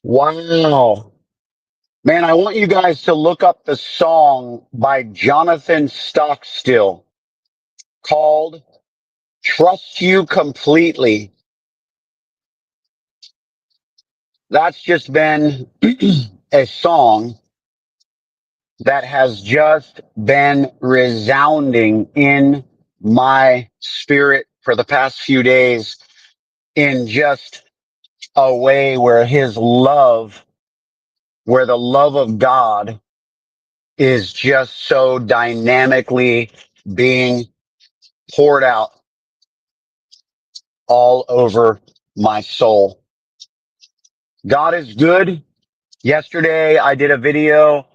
Wow. Man, I want you guys to look up the song by Jonathan Stockstill called Trust You Completely. That's just been a song that has just been resounding in my spirit for the past few days in just a way where where the love of God is just so dynamically being poured out all over my soul. God is good. Yesterday, I did a video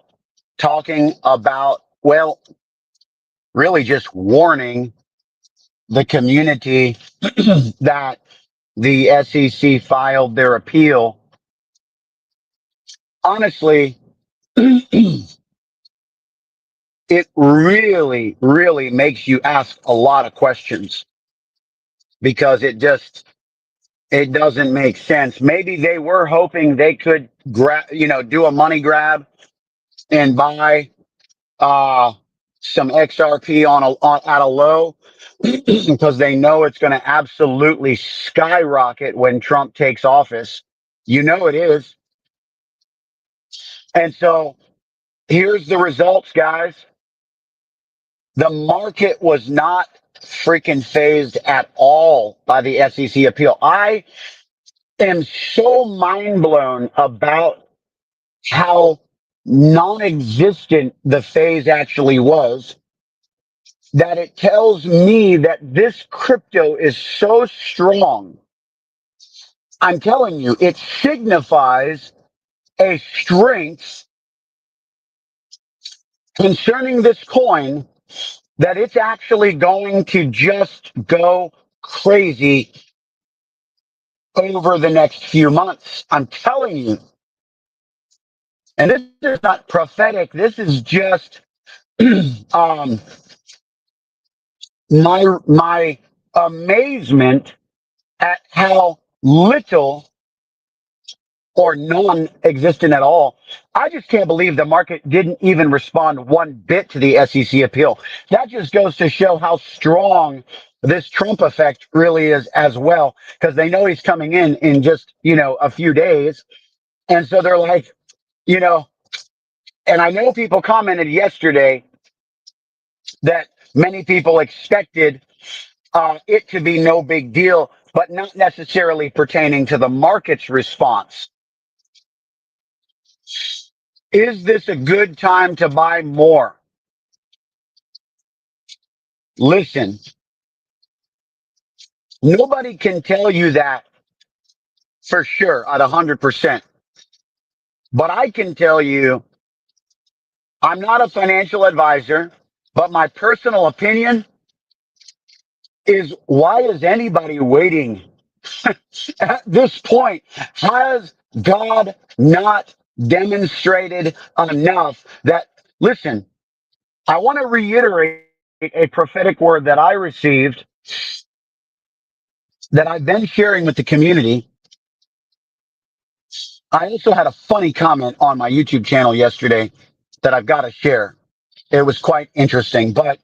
talking about, well, really just warning the community that the SEC filed their appeal. Honestly, it really, really makes you ask a lot of questions because it doesn't make sense. Maybe they were hoping they could do a money grab and buy uh, some XRP at a low because they know it's going to absolutely skyrocket when Trump takes office. You know it is. And so here's the results, guys. The market was not freaking phased at all by the SEC appeal. I am so mind blown about how non-existent the phase actually was, that it tells me that this crypto is so strong. I'm telling you, it signifies a strength concerning this coin that it's actually going to just go crazy over the next few months. I'm telling you. And this is not prophetic. This is just um, my amazement at how little or non-existent at all. I just can't believe the market didn't even respond one bit to the SEC appeal. That just goes to show how strong this Trump effect really is as well, because they know he's coming in just, a few days. And so they're like, you know, and I know people commented yesterday that many people expected it to be no big deal, but not necessarily pertaining to the market's response. Is this a good time to buy more? Listen, nobody can tell you that for sure at 100%. But I can tell you, I'm not a financial advisor, but my personal opinion is, why is anybody waiting at this point? Has God not demonstrated enough that, listen, I want to reiterate a prophetic word that I received that I've been sharing with the community. I also had a funny comment on my YouTube channel yesterday that I've got to share. It was quite interesting, but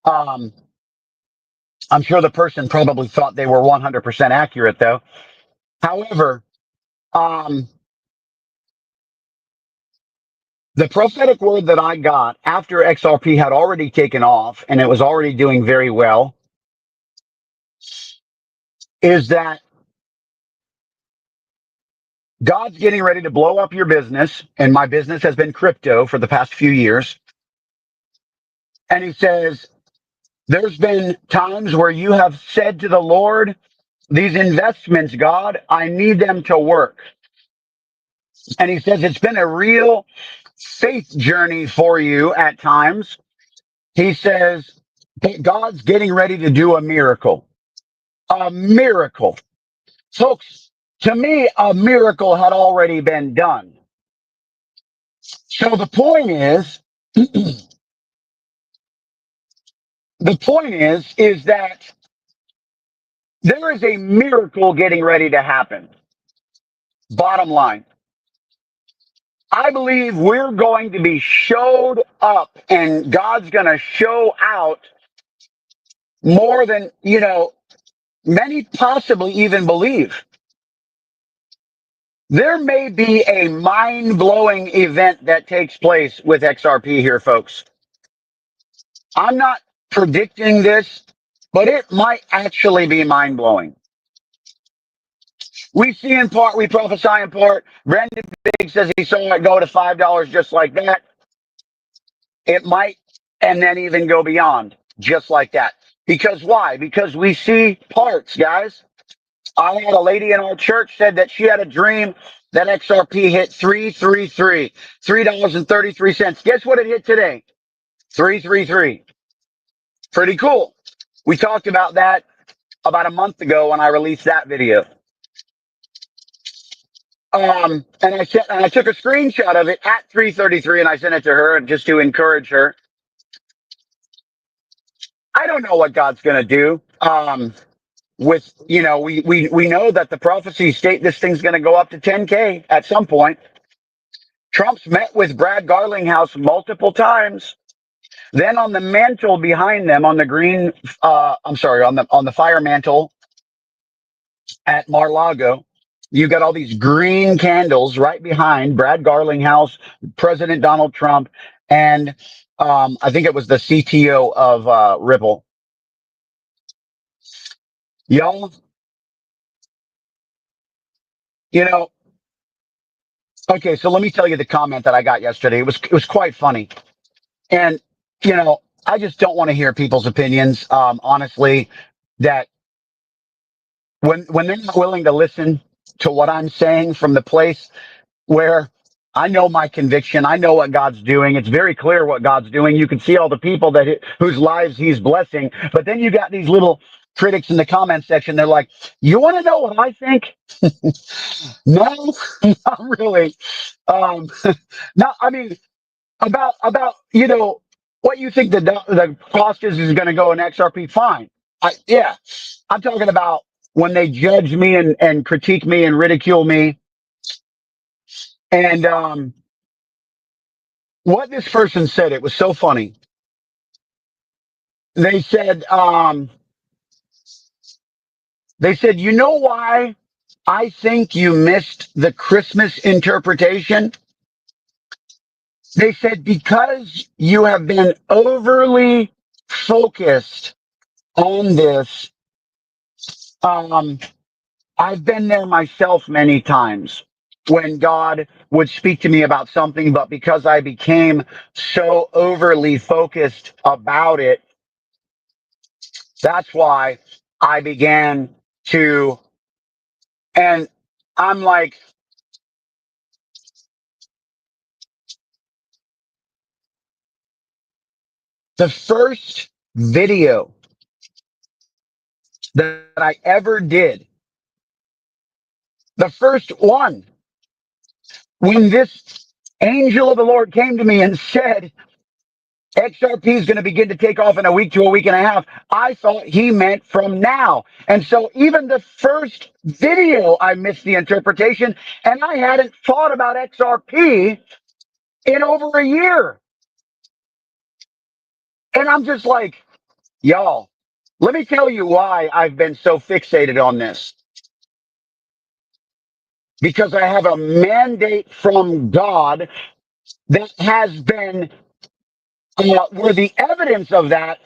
um, I'm sure the person probably thought they were 100% accurate, though. However, um, the prophetic word that I got after XRP had already taken off and it was already doing very well is that God's getting ready to blow up your business. And my business has been crypto for the past few years. And he says, there's been times where you have said to the Lord, these investments, God, I need them to work. And he says, it's been a real faith journey for you at times. He says, God's getting ready to do a miracle. A miracle. Folks, to me, a miracle had already been done. So the point is, The point is that there is a miracle getting ready to happen. Bottom line, I believe we're going to be showed up and God's going to show out more than, many possibly even believe. There may be a mind blowing event that takes place with XRP here, folks. I'm not predicting this, but it might actually be mind blowing. We see in part, we prophesy in part. Brandon Big says he saw it go to $5 just like that. It might, and then even go beyond just like that. Because why? Because we see parts, guys. I had a lady in our church said that she had a dream that XRP hit 333, $3.33. Guess what it hit today? 333. Pretty cool. We talked about that about a month ago when I released that video. And I took a screenshot of it at 333 and I sent it to her just to encourage her. I don't know what God's going to do. We know that the prophecies state this thing's going to go up to 10K at some point. Trump's met with Brad Garlinghouse multiple times. Then on the mantle behind them, on the green, on the fire mantle at Mar-a-Lago, you got all these green candles right behind Brad Garlinghouse, President Donald Trump, and I think it was the CTO of Ripple. Y'all, okay, so let me tell you the comment that I got yesterday. It was quite funny. And, I just don't want to hear people's opinions, honestly, that when they're not willing to listen to what I'm saying from the place where I know my conviction, I know what God's doing. It's very clear what God's doing. You can see all the people whose lives he's blessing. But then you got these little critics in the comment section. They're like, you want to know what I think? No, not really. Um, no, I mean, about what you think the cost is going to go in XRP. Fine. Yeah, I'm talking about when they judge me and critique me and ridicule me. And what this person said, it was so funny. They said, you know why I think you missed the Christmas interpretation? They said, because you have been overly focused on this. I've been there myself many times when God would speak to me about something, but because I became so overly focused about it, that's why I began to, and I'm like, the first video that I ever did, the first one, when this angel of the Lord came to me and said, XRP is going to begin to take off in a week to a week and a half, I thought he meant from now. And so even the first video, I missed the interpretation, and I hadn't thought about XRP in over a year. And I'm just like, y'all, let me tell you why I've been so fixated on this. Because I have a mandate from God that has been, where the evidence of that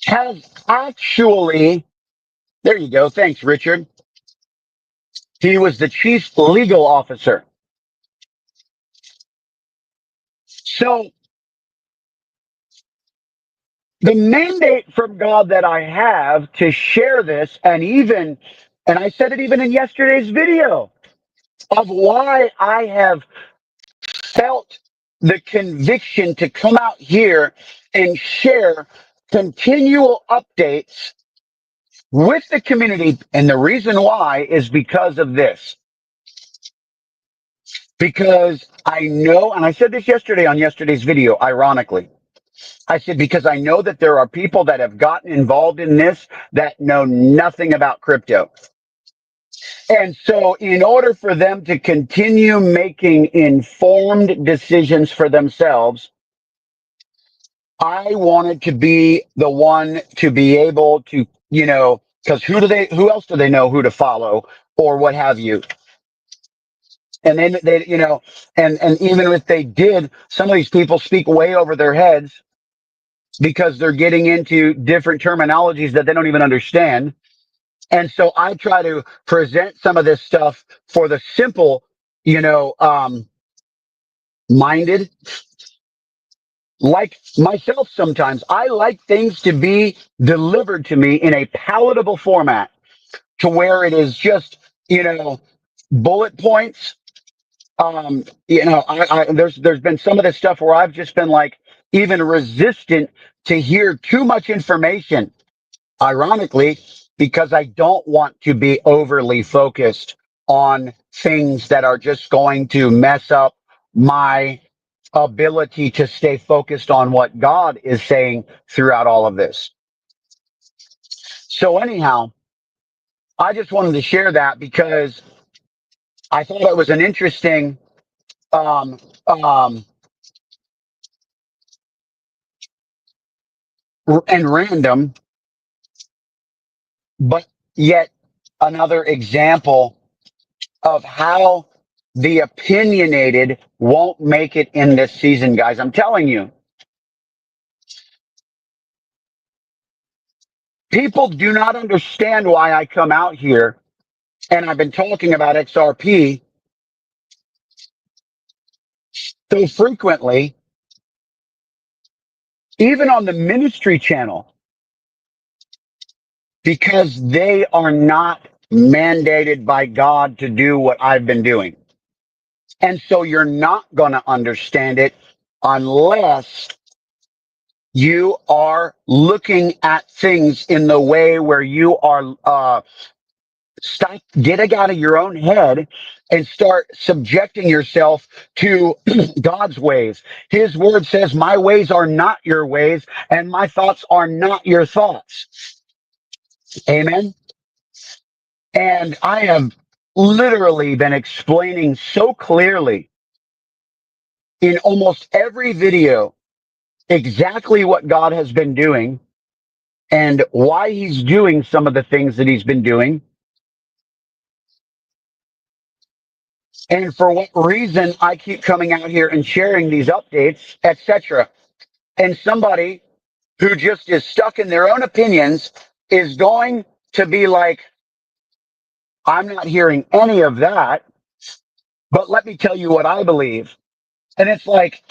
has actually, there you go. Thanks, Richard. He was the chief legal officer. So the mandate from God that I have to share this, and I said it even in yesterday's video, of why I have felt the conviction to come out here and share continual updates with the community. And the reason why is because of this. Because I know, and I said this yesterday on yesterday's video, ironically, I said, because I know that there are people that have gotten involved in this that know nothing about crypto. And so, in order for them to continue making informed decisions for themselves, I wanted to be the one to be able to, because who else do they know who to follow or what have you? And then and even if they did, some of these people speak way over their heads because they're getting into different terminologies that they don't even understand. And so I try to present some of this stuff for the simple, minded, like myself sometimes. I like things to be delivered to me in a palatable format to where it is just, bullet points. There's been some of this stuff where I've just been like even resistant to hear too much information, ironically, because I don't want to be overly focused on things that are just going to mess up my ability to stay focused on what God is saying throughout all of this. So anyhow, I just wanted to share that because I thought it was an interesting um, um, and random, but yet another example of how the opinionated won't make it in this season, guys. I'm telling you, people do not understand why I come out here and I've been talking about XRP so frequently, even on the ministry channel, because they are not mandated by God to do what I've been doing. And so you're not going to understand it unless you are looking at things in the way where you are stop getting out of your own head and start subjecting yourself to God's ways. His word says, my ways are not your ways, and my thoughts are not your thoughts. Amen. And I have literally been explaining so clearly in almost every video exactly what God has been doing and why he's doing some of the things that he's been doing and for what reason I keep coming out here and sharing these updates, etc. And somebody who just is stuck in their own opinions is going to be like, I'm not hearing any of that, but let me tell you what I believe. And it's like,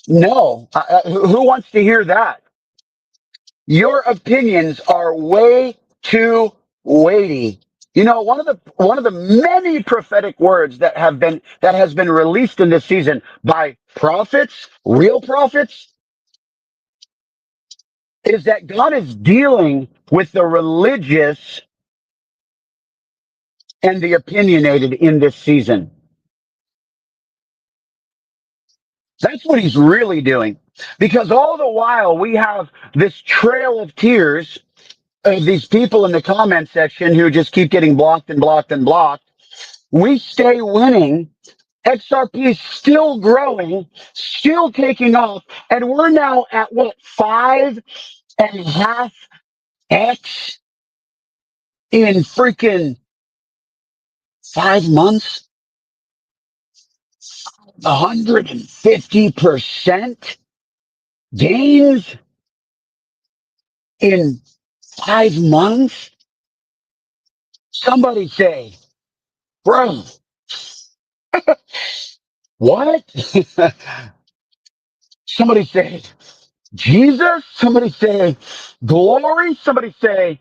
no, who wants to hear that? Your opinions are way too weighty. One of the many prophetic words that has been released in this season by prophets, real prophets, is that God is dealing with the religious and the opinionated in this season. That's what he's really doing. Because all the while we have this trail of tears of these people in the comment section who just keep getting blocked and blocked and blocked. We stay winning. XRP is still growing, still taking off, and we're now at what, 5.5x in freaking 5 months? 150% gains in 5 months? Somebody say, bro, what? Somebody say, Jesus? Somebody say, glory? Somebody say,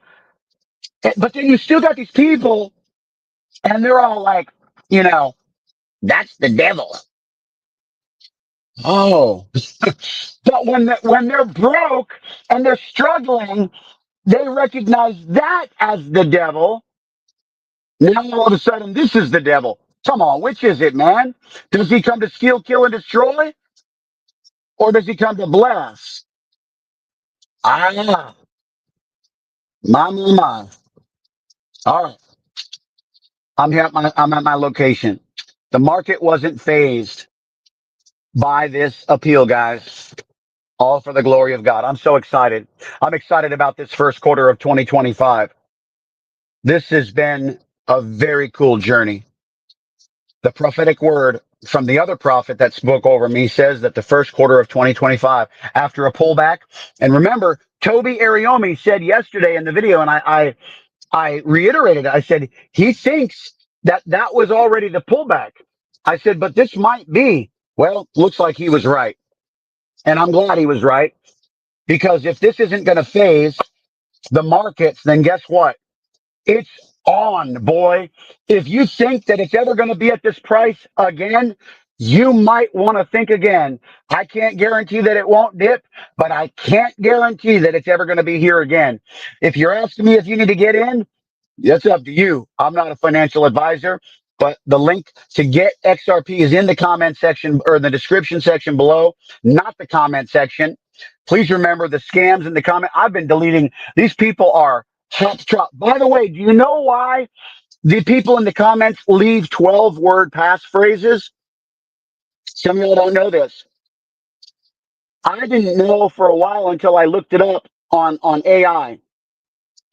but then you still got these people, and they're all like, that's the devil. Oh, but when they're broke and they're struggling, they recognize that as the devil. Now all of a sudden, this is the devil. Come on, which is it, man? Does he come to steal, kill, and destroy? or does he come to bless? Ah, my. All right. I'm at my location. The market wasn't phased by this appeal, guys. All for the glory of God. I'm so excited. I'm excited about this first quarter of 2025. This has been a very cool journey. The prophetic word from the other prophet that spoke over me says that the first quarter of 2025, after a pullback, and remember, Toby Ariomi said yesterday in the video, and I reiterated, I said, he thinks that that was already the pullback. I said, but this might be. Well, looks like he was right. And I'm glad he was right, because if this isn't going to phase the markets, then guess what? It's on, boy. If you think that it's ever going to be at this price again, you might want to think again. I can't guarantee that it won't dip, but I can't guarantee that it's ever going to be here again. If you're asking me if you need to get in, that's up to you. I'm not a financial advisor, but the link to get XRP is in the comment section or the description section below, not the comment section. Please remember the scams in the comment. I've been deleting. These people are hot trot. By the way, do you know why the people in the comments leave 12-word passphrases? Some of y'all don't know this. I didn't know for a while until I looked it up on AI.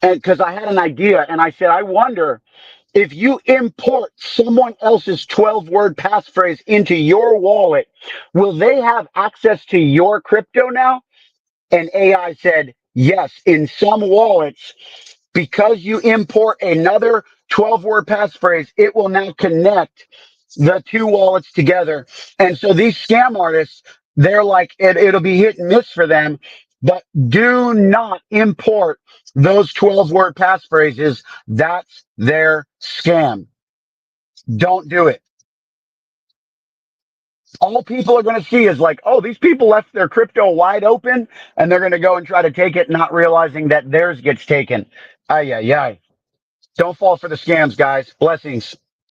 And because I had an idea and I said, I wonder if you import someone else's 12-word passphrase into your wallet, will they have access to your crypto now? And AI said, yes, in some wallets, because you import another 12-word passphrase, it will now connect the two wallets together. And so these scam artists, they're like, it'll be hit and miss for them, but do not import those 12-word passphrases. That's their scam. Don't do it. All people are going to see is like, oh, these people left their crypto wide open and they're going to go and try to take it, not realizing that theirs gets taken. Ay, ay, ay. Don't fall for the scams, guys. Blessings.